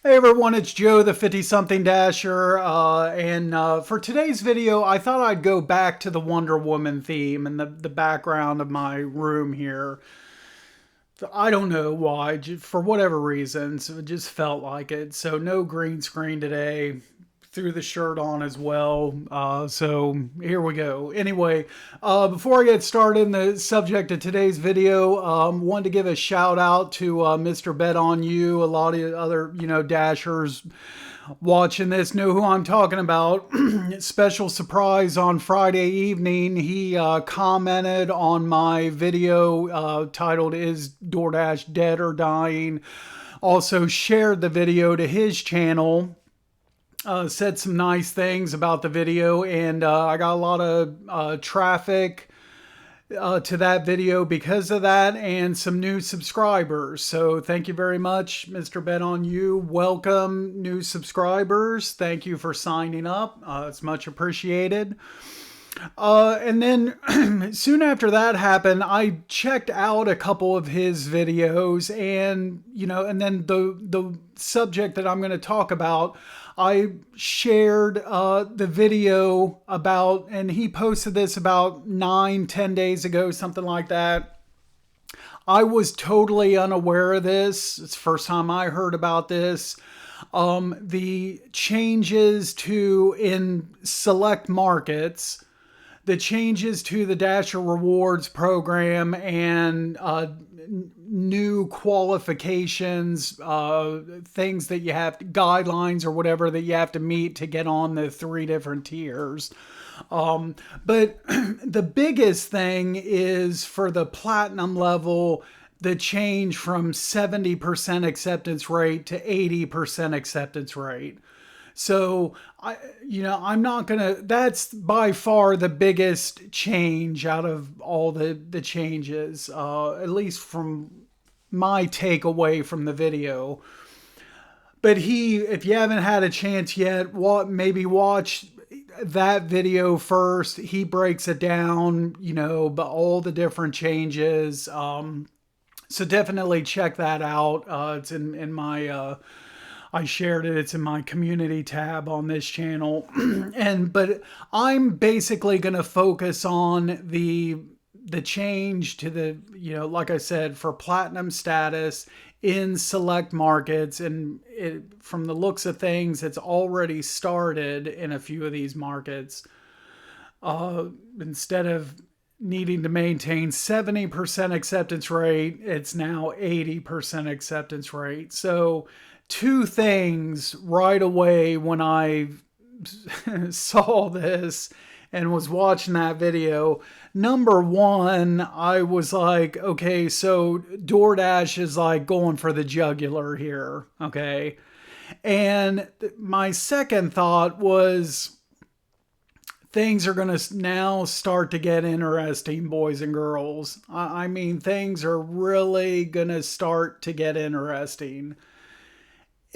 Hey everyone, it's Joe, the 50-something Dasher, and for today's video, I thought I'd go back to the Wonder Woman theme and the background of my room here. I don't know why, for whatever reasons, it just felt like it. So no green screen today. Threw the shirt on as well. So here we go. Anyway, before I get started in the subject of today's video, wanted to give a shout out to Mr. Bet on You. A lot of other, dashers watching this know who I'm talking about. Special surprise on Friday evening. He commented on my video titled "Is DoorDash Dead or Dying?" Also shared the video to his channel. Said some nice things about the video, and I got a lot of traffic to that video because of that, and some new subscribers. So thank you very much, Mr. Bet on You. Welcome, new subscribers. Thank you for signing up. It's much appreciated. And then soon after that happened, I checked out a couple of his videos, and and then the subject that I'm going to talk about, I shared the video about, and he posted this about 9-10 days ago, something like that. I was totally unaware of this. It's the first time I heard about this. The changes in select markets, the changes to the Dasher Rewards program, and new qualifications, things that you have to, guidelines or whatever that you have to meet to get on the 3 different tiers. But the biggest thing is for the platinum level, the change from 70% acceptance rate to 80% acceptance rate. So I'm not gonna. That's by far the biggest change out of all the changes, at least from my takeaway from the video. But if you haven't had a chance yet, maybe watch that video first. He breaks it down, but all the different changes. So definitely check that out. It's in my. I shared it. It's in my community tab on this channel. But I'm basically going to focus on the change to the, like I said, for platinum status in select markets. And from the looks of things, it's already started in a few of these markets. Instead of needing to maintain 70% acceptance rate, it's now 80% acceptance rate. So two things right away when I saw this and was watching that video. Number one, I was like, okay, so DoorDash is like going for the jugular here, okay? And my second thought was, things are going to now start to get interesting, boys and girls. I mean, things are really going to start to get interesting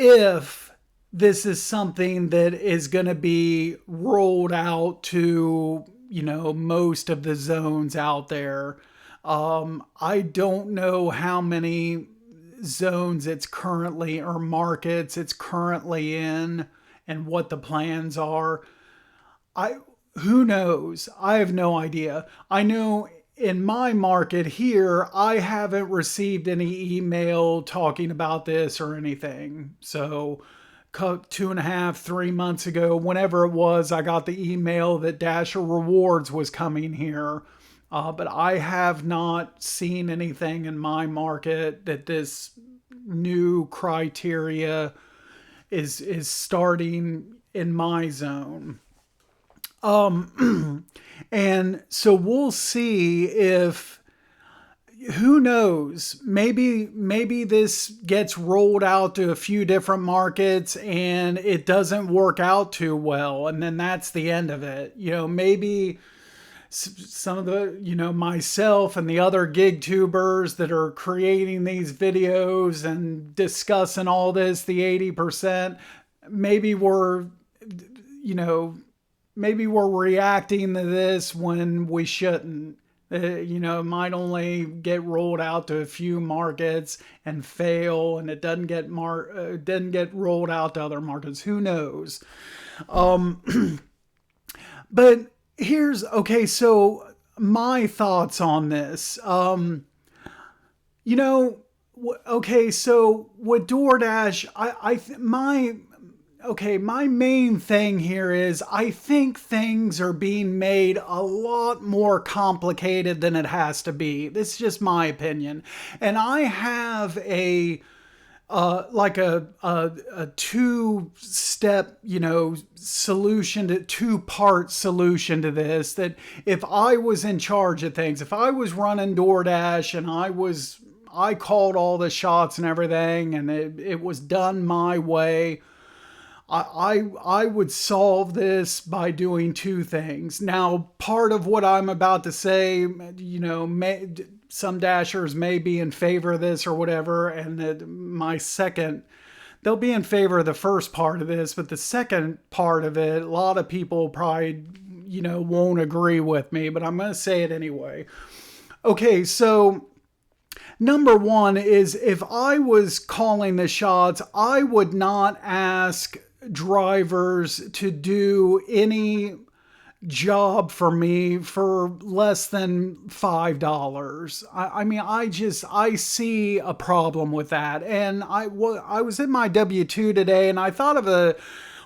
if this is something that is going to be rolled out to, most of the zones out there. I don't know how many zones it's currently, or markets it's currently in, and what the plans are. Who knows? I have no idea. I know in my market here, I haven't received any email talking about this or anything. So 2.5, 3 months ago, whenever it was, I got the email that Dasher Rewards was coming here. But I have not seen anything in my market that this new criteria is starting in my zone. And so we'll see if, who knows, maybe this gets rolled out to a few different markets and it doesn't work out too well. And then that's the end of it. Maybe some of the, myself and the other gig tubers that are creating these videos and discussing all this, the 80%, maybe maybe we're reacting to this when we shouldn't. It might only get rolled out to a few markets and fail, and it doesn't get rolled out to other markets. Who knows? But here's okay. So my thoughts on this. You know, okay. So with DoorDash, my main thing here is I think things are being made a lot more complicated than it has to be. This is just my opinion. And I have like a two-step, solution to two-part solution to this, that if I was in charge of things, if I was running DoorDash and I called all the shots and everything and it was done my way, I would solve this by doing two things. Now, part of what I'm about to say, some dashers may be in favor of this or whatever, and they'll be in favor of the first part of this, but the second part of it, a lot of people probably, won't agree with me, but I'm going to say it anyway. Okay, so number one is if I was calling the shots, I would not ask drivers to do any job for me for less than $5. I mean, I see a problem with that. And I was in my W-2 today and I thought of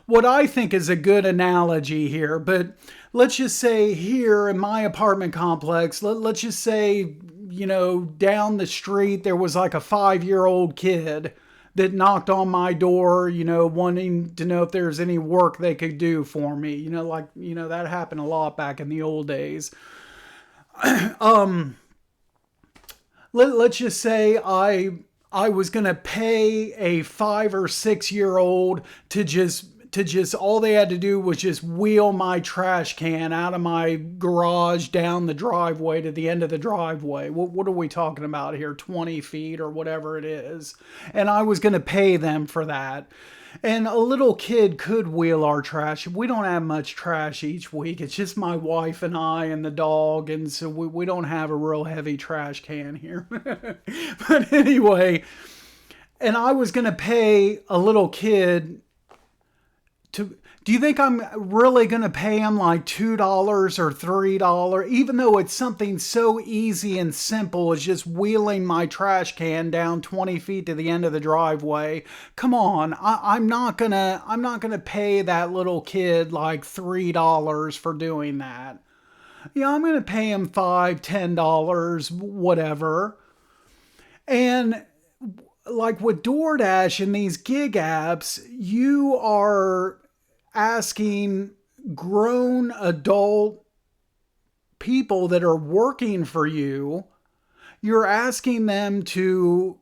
what I think is a good analogy here. But let's just say here in my apartment complex, let's just say, down the street, there was like a 5-year-old kid that knocked on my door, wanting to know if there's any work they could do for me. That happened a lot back in the old days. Let's just say I was going to pay a 5 or 6-year-old to just all they had to do was just wheel my trash can out of my garage down the driveway to the end of the driveway. What are we talking about here? 20 feet or whatever it is. And I was going to pay them for that. And a little kid could wheel our trash. We don't have much trash each week. It's just my wife and I and the dog. And so we don't have a real heavy trash can here. But anyway, and I was going to pay a little kid do you think I'm really going to pay him like $2 or $3, even though it's something so easy and simple as just wheeling my trash can down 20 feet to the end of the driveway? Come on, I'm not gonna pay that little kid like $3 for doing that. Yeah, I'm gonna pay him $5, $10, whatever. And like with DoorDash and these gig apps, you are asking grown adult people that are working for you, you're asking them to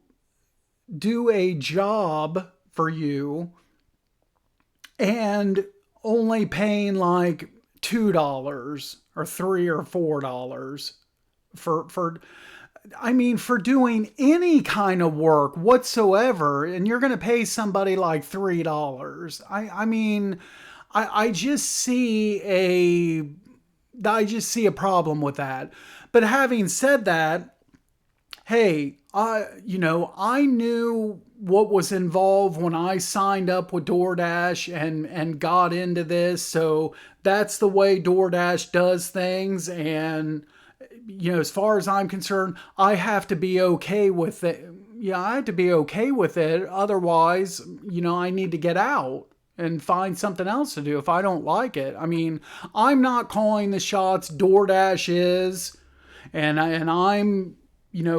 do a job for you and only paying like $2 or $3 or $4 for doing any kind of work whatsoever, and you're going to pay somebody like $3. I just see a problem with that. But having said that, hey, I knew what was involved when I signed up with DoorDash and got into this. So that's the way DoorDash does things. And as far as I'm concerned, I have to be okay with it. Yeah, I have to be okay with it. Otherwise, I need to get out and find something else to do if I don't like it. I mean, I'm not calling the shots. DoorDash is, and I'm,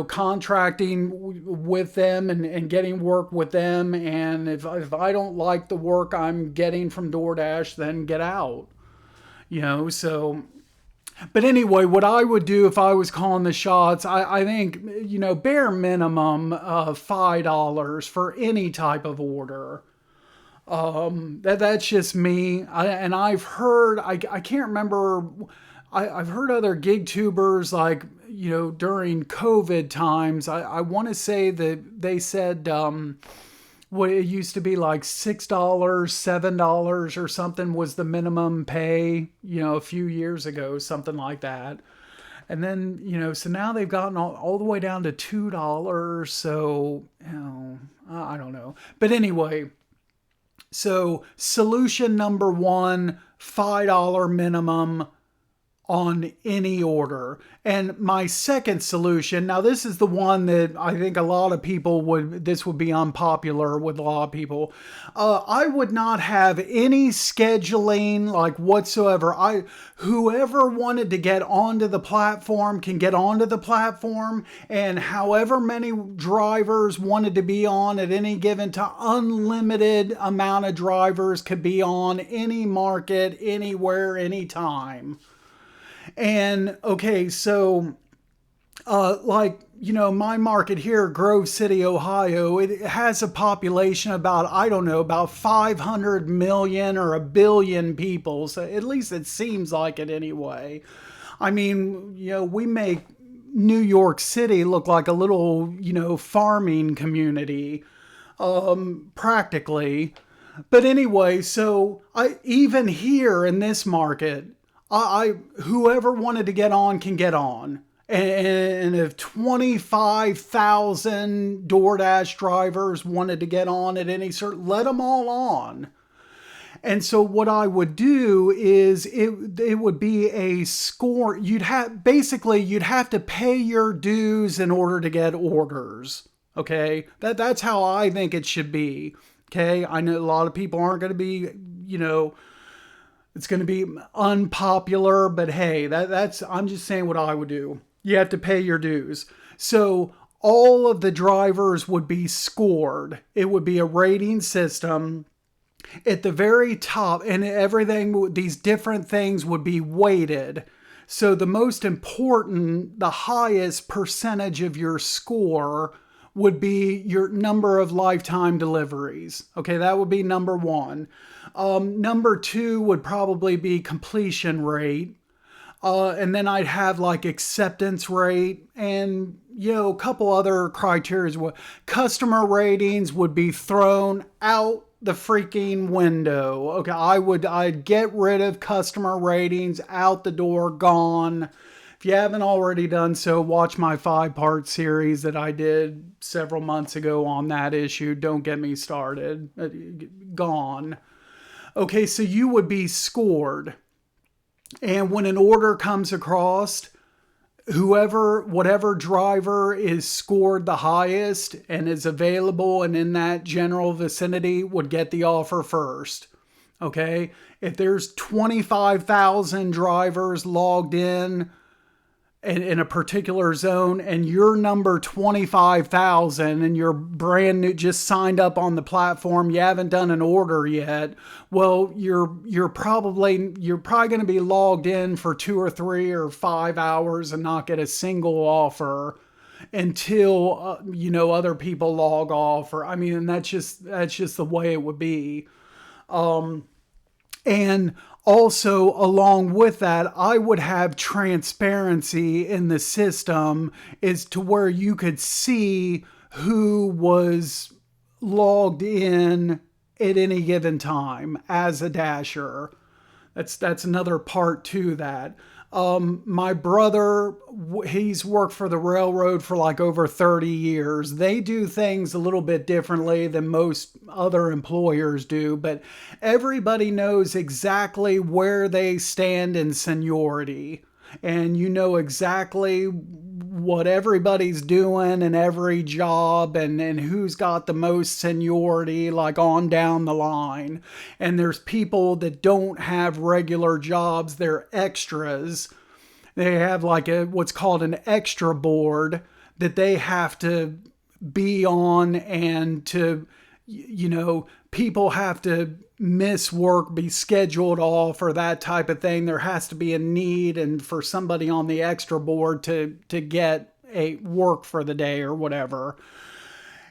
contracting with them and getting work with them. And if I don't like the work I'm getting from DoorDash, then get out. So. But anyway, what I would do if I was calling the shots, I think, bare minimum of $5 for any type of order. That's just me. I've heard, I can't remember, I've heard other gig tubers like, during COVID times, I want to say that they said, what it used to be like $6, $7 or something was the minimum pay, a few years ago, something like that. And then, so now they've gotten all the way down to $2. So, I don't know. But anyway, so solution number one, $5 minimum on any order. And my second solution, now this is the one that I think a lot of people this would be unpopular with a lot of people. I would not have any scheduling like whatsoever. Whoever wanted to get onto the platform can get onto the platform, and however many drivers wanted to be on at any given time, unlimited amount of drivers could be on any market, anywhere, anytime. And okay, so my market here, Grove City, Ohio, it has a population about, I don't know, about 500 million or a billion people. So at least it seems like it anyway. I mean, we make New York City look like a little, farming community, practically. But anyway, so even here in this market, whoever wanted to get on can get on. And if 25,000 DoorDash drivers wanted to get on at any certain, let them all on. And so what I would do is it would be a score. You'd have to pay your dues in order to get orders. Okay. That's how I think it should be. Okay. I know a lot of people aren't going to be, it's going to be unpopular, but hey, I'm just saying what I would do. You have to pay your dues. So all of the drivers would be scored. It would be a rating system at the very top, and everything, these different things would be weighted. So the most important, the highest percentage of your score would be your number of lifetime deliveries. Okay, that would be number one. Number two would probably be completion rate. And then I'd have like acceptance rate and, a couple other criteria. Customer ratings would be thrown out the freaking window. Okay, I'd get rid of customer ratings, out the door, gone. If you haven't already done so, watch my 5-part series that I did several months ago on that issue. Don't get me started. Gone. Okay, so you would be scored. And when an order comes across, whatever driver is scored the highest and is available and in that general vicinity would get the offer first. Okay, if there's 25,000 drivers logged in a particular zone and you're number 25,000 and you're brand new, just signed up on the platform, you haven't done an order yet, well, you're probably going to be logged in for 2 or 3 or 5 hours and not get a single offer until other people log off. Or and that's just the way it would be. And also, along with that, I would have transparency in the system as to where you could see who was logged in at any given time as a dasher. That's another part to that. My brother, he's worked for the railroad for like over 30 years. They do things a little bit differently than most other employers do, but everybody knows exactly where they stand in seniority. And you know exactly what everybody's doing in every job and who's got the most seniority, like on down the line. And there's people that don't have regular jobs, they're extras. They have like what's called an extra board that they have to be on, and people have to miss work, be scheduled off, or that type of thing. There has to be a need and for somebody on the extra board to get a work for the day or whatever.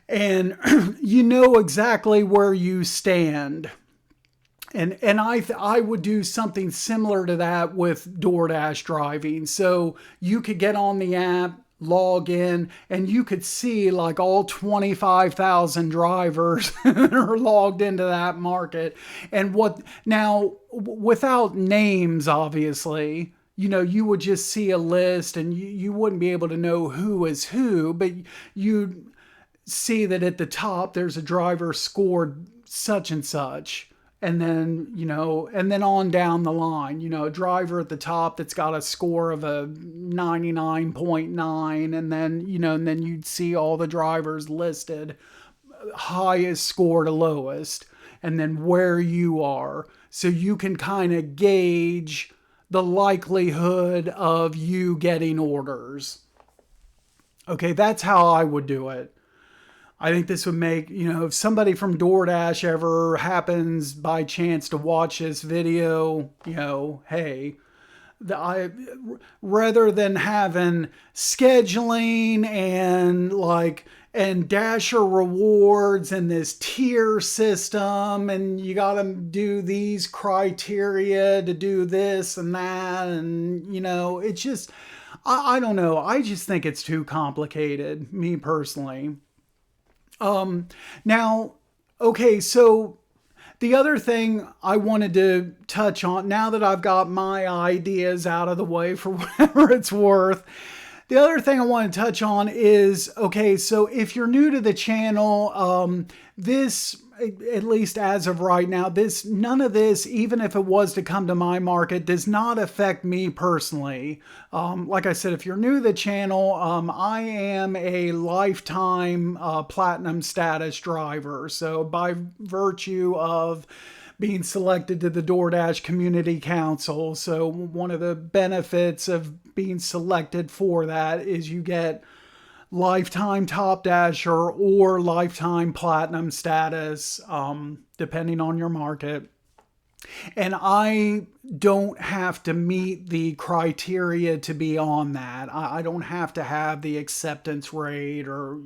And you know exactly where you stand. And I would do something similar to that with DoorDash driving. So you could get on the app, log in, and you could see like all 25,000 drivers are logged into that market. And without names, obviously, you would just see a list and you wouldn't be able to know who is who, but you'd see that at the top there's a driver scored such and such. And then, and then on down the line, a driver at the top that's got a score of a 99.9. And then, and then you'd see all the drivers listed, highest score to lowest, and then where you are. So you can kind of gauge the likelihood of you getting orders. Okay, that's how I would do it. I think this would make, if somebody from DoorDash ever happens by chance to watch this video, hey, rather than having scheduling and Dasher rewards and this tier system, and you got to do these criteria to do this and that, and it's just, I don't know. I just think it's too complicated, me personally. Now, okay, so the other thing I wanted to touch on, now that I've got my ideas out of the way for whatever it's worth, the other thing I want to touch on is, okay, so if you're new to the channel, this, at least as of right now, none of this, even if it was to come to my market, does not affect me personally. Like I said, if you're new to the channel, I am a lifetime platinum status driver. So by virtue of being selected to the DoorDash Community Council, so one of the benefits of being selected for that is you get lifetime top dasher or lifetime platinum status, depending on your market. And I don't have to meet the criteria to be on that. I don't have to have the acceptance rate or,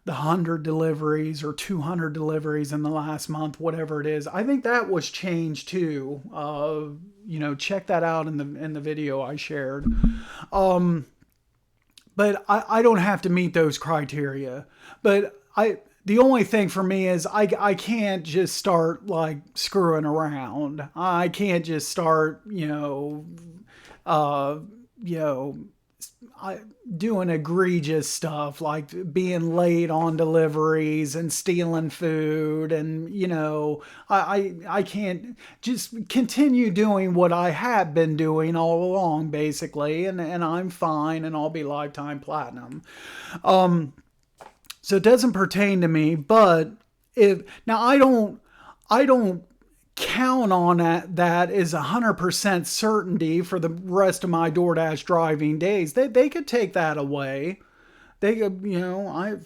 the 100 deliveries or 200 deliveries in the last month, whatever it is. I think that was changed too. Check that out in the video I shared. But I don't have to meet those criteria. But the only thing for me is I can't just start like screwing around. I can't just start, doing egregious stuff like being late on deliveries and stealing food, and I can't just continue doing what I have been doing all along basically, and I'm fine and I'll be lifetime platinum. So it doesn't pertain to me, but I don't count on that is 100% certainty for the rest of my DoorDash driving days. They could take that away. They could,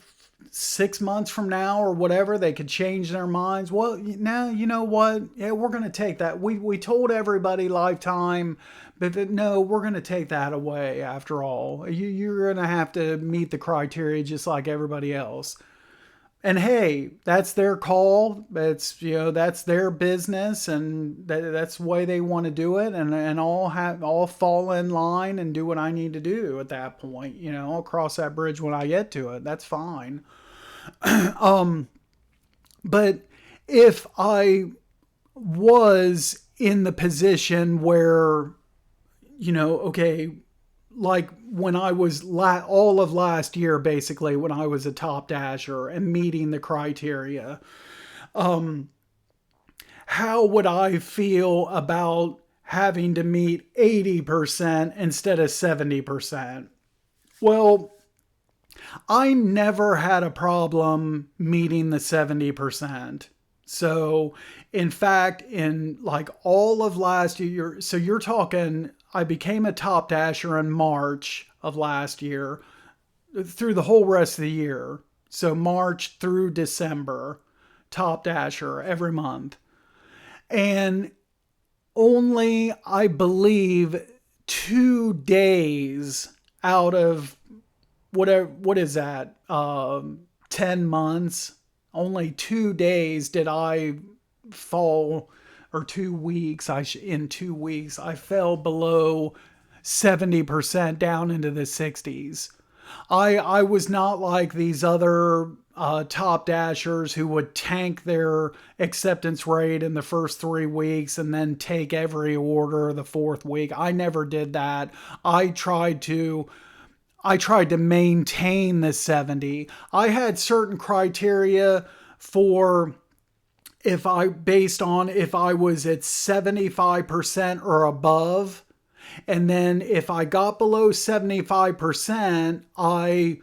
6 months from now or whatever, they could change their minds. Well, now, you know what? Yeah, we're going to take that. We told everybody lifetime, but no, we're going to take that away after all. You're going to have to meet the criteria just like everybody else. And hey, that's their call. That's their business, and that's the way they want to do it. And I'll fall in line and do what I need to do at that point. I'll cross that bridge when I get to it. That's fine. But if I was in the position where, okay, like when I was all of last year, basically, when I was a top dasher and meeting the criteria, how would I feel about having to meet 80% instead of 70%? Well, I never had a problem meeting the 70%. So in fact, in like all of last year, so you're talking, I became a top dasher in March of last year through the whole rest of the year. So March through December, top dasher every month. And only, I believe, 2 days out of what is that? 10 months. Only 2 days did I fall, or 2 weeks, in 2 weeks, I fell below 70% down into the 60s. I was not like these other top dashers who would tank their acceptance rate in the first 3 weeks and then take every order the fourth week. I never did that. I tried to I tried to maintain the 70. I had certain criteria for based on if I was at 75% or above. And then if I got below 75%, I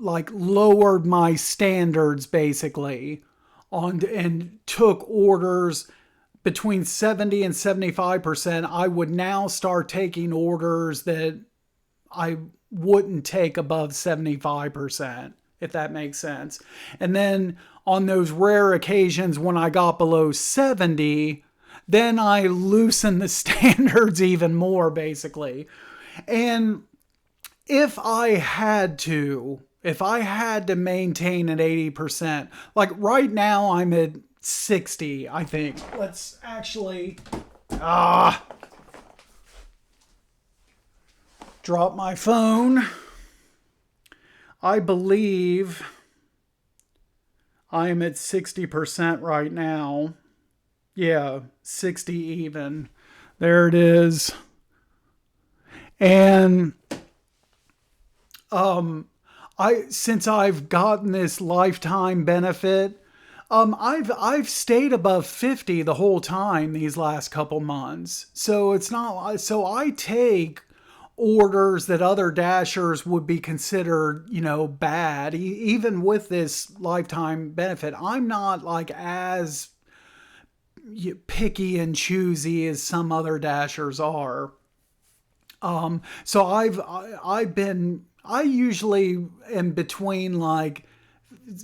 like lowered my standards basically on and took orders between 70 and 75%. I would now start taking orders that I wouldn't take above 75%, if that makes sense. And then on those rare occasions when I got below 70, then I loosened the standards even more basically. And if I had to maintain an 80%, like right now I'm at 60, I think. Let's actually drop my phone. I believe I'm at 60% right now. Yeah, 60 even. There it is. And since I've gotten this lifetime benefit, I've stayed above 50 the whole time these last couple months. So it's not, so I take orders that other dashers would be considered, bad. Even with this lifetime benefit, I'm not like as picky and choosy as some other dashers are. So I usually am between like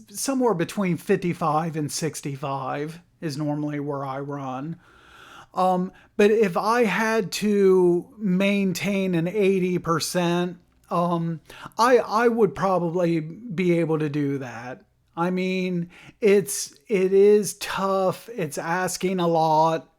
somewhere between 55 and 65 is normally where I run. But if I had to maintain an 80%, I would probably be able to do that. I mean, it is tough. It's asking a lot.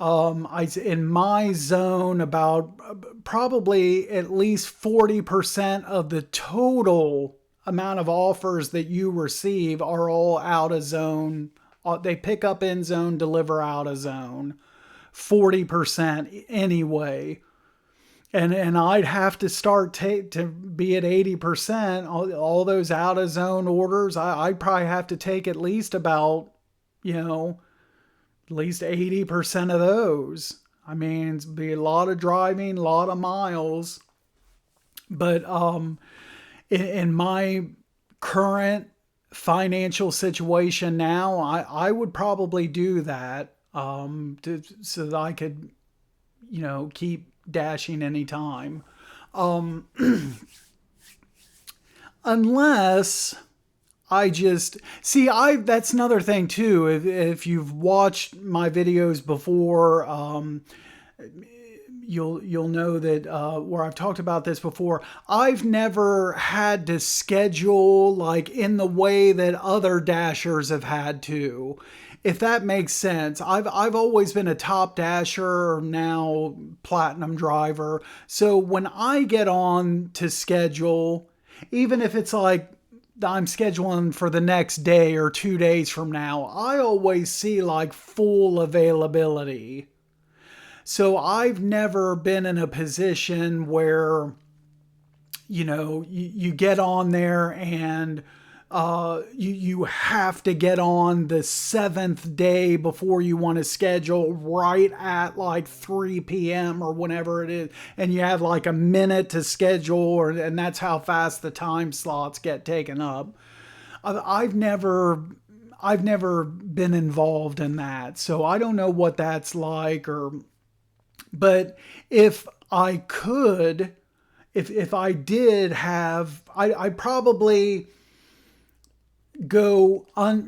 In my zone, about probably at least 40% of the total amount of offers that you receive are all out of zone. They pick up in zone, deliver out of zone. 40% anyway. And I'd have to start to be at 80%. All those out of zone orders, I'd probably have to take at least about, at least 80% of those. I mean, it'd be a lot of driving, a lot of miles. But in my current financial situation now, I would probably do that so that I could, keep dashing anytime. Unless that's another thing too. If you've watched my videos before, you'll know that where I've talked about this before, I've never had to schedule like in the way that other dashers have had to, if that makes sense. I've always been a top dasher, now platinum driver. So when I get on to schedule, even if it's like I'm scheduling for the next day or 2 days from now, I always see like full availability. So I've never been in a position where, you get on there and you have to get on the 7th day before you want to schedule right at like 3 p.m. or whenever it is. And you have like a minute to schedule, and that's how fast the time slots get taken up. I've never been involved in that. So I don't know what that's like, but if I could, if I did have, I'd probably go under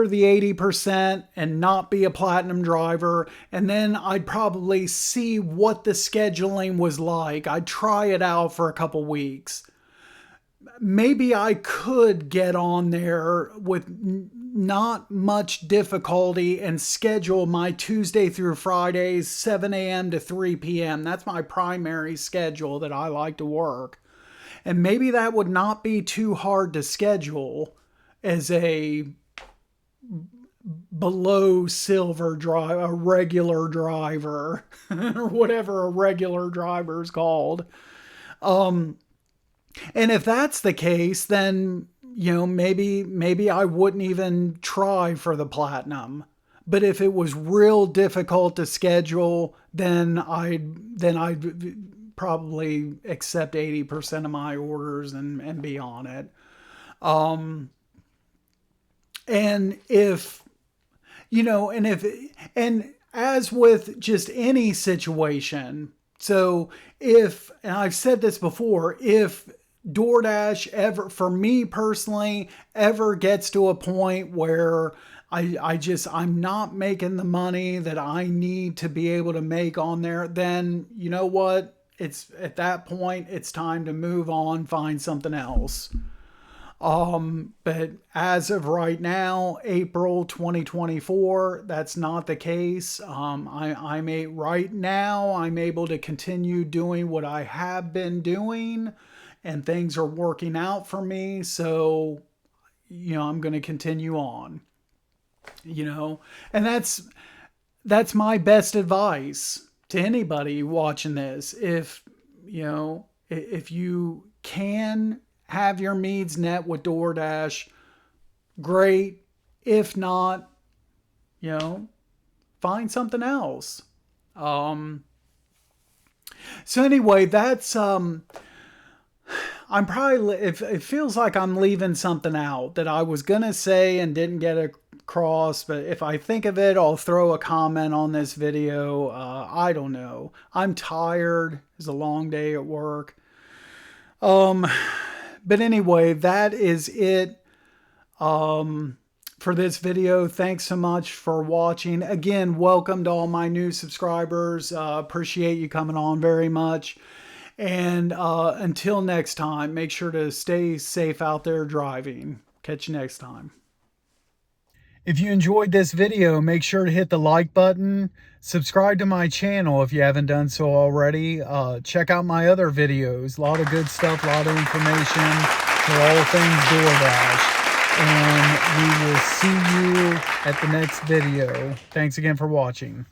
the 80% and not be a platinum driver. And then I'd probably see what the scheduling was like. I'd try it out for a couple weeks. Maybe I could get on there with not much difficulty and schedule my Tuesday through Fridays, 7 a.m. to 3 p.m. That's my primary schedule that I like to work. And maybe that would not be too hard to schedule as a below silver drive, a regular driver, or whatever a regular driver is called. And if that's the case, then, maybe I wouldn't even try for the platinum. But if it was real difficult to schedule, then I'd probably accept 80% of my orders and be on it. And if, and as with just any situation, so if, and I've said this before, if DoorDash ever, for me personally, ever gets to a point where I'm not making the money that I need to be able to make on there, then you know what? It's at that point, it's time to move on, find something else. But as of right now, April 2024, that's not the case. Right now, I'm able to continue doing what I have been doing, and things are working out for me. So, I'm going to continue on, and that's my best advice to anybody watching this. If you can have your needs met with DoorDash, great. If not, find something else. So anyway, that's I'm probably, it feels like I'm leaving something out that I was gonna say and didn't get across, but if I think of it, I'll throw a comment on this video. I don't know. I'm tired. It's a long day at work. But anyway, that is it for this video. Thanks so much for watching. Again, welcome to all my new subscribers. Appreciate you coming on very much. And until next time, make sure to stay safe out there driving. Catch you next time. If you enjoyed this video, make sure to hit the like button. Subscribe to my channel if you haven't done so already. Check out my other videos. A lot of good stuff, a lot of information for all things DoorDash. And we will see you at the next video. Thanks again for watching.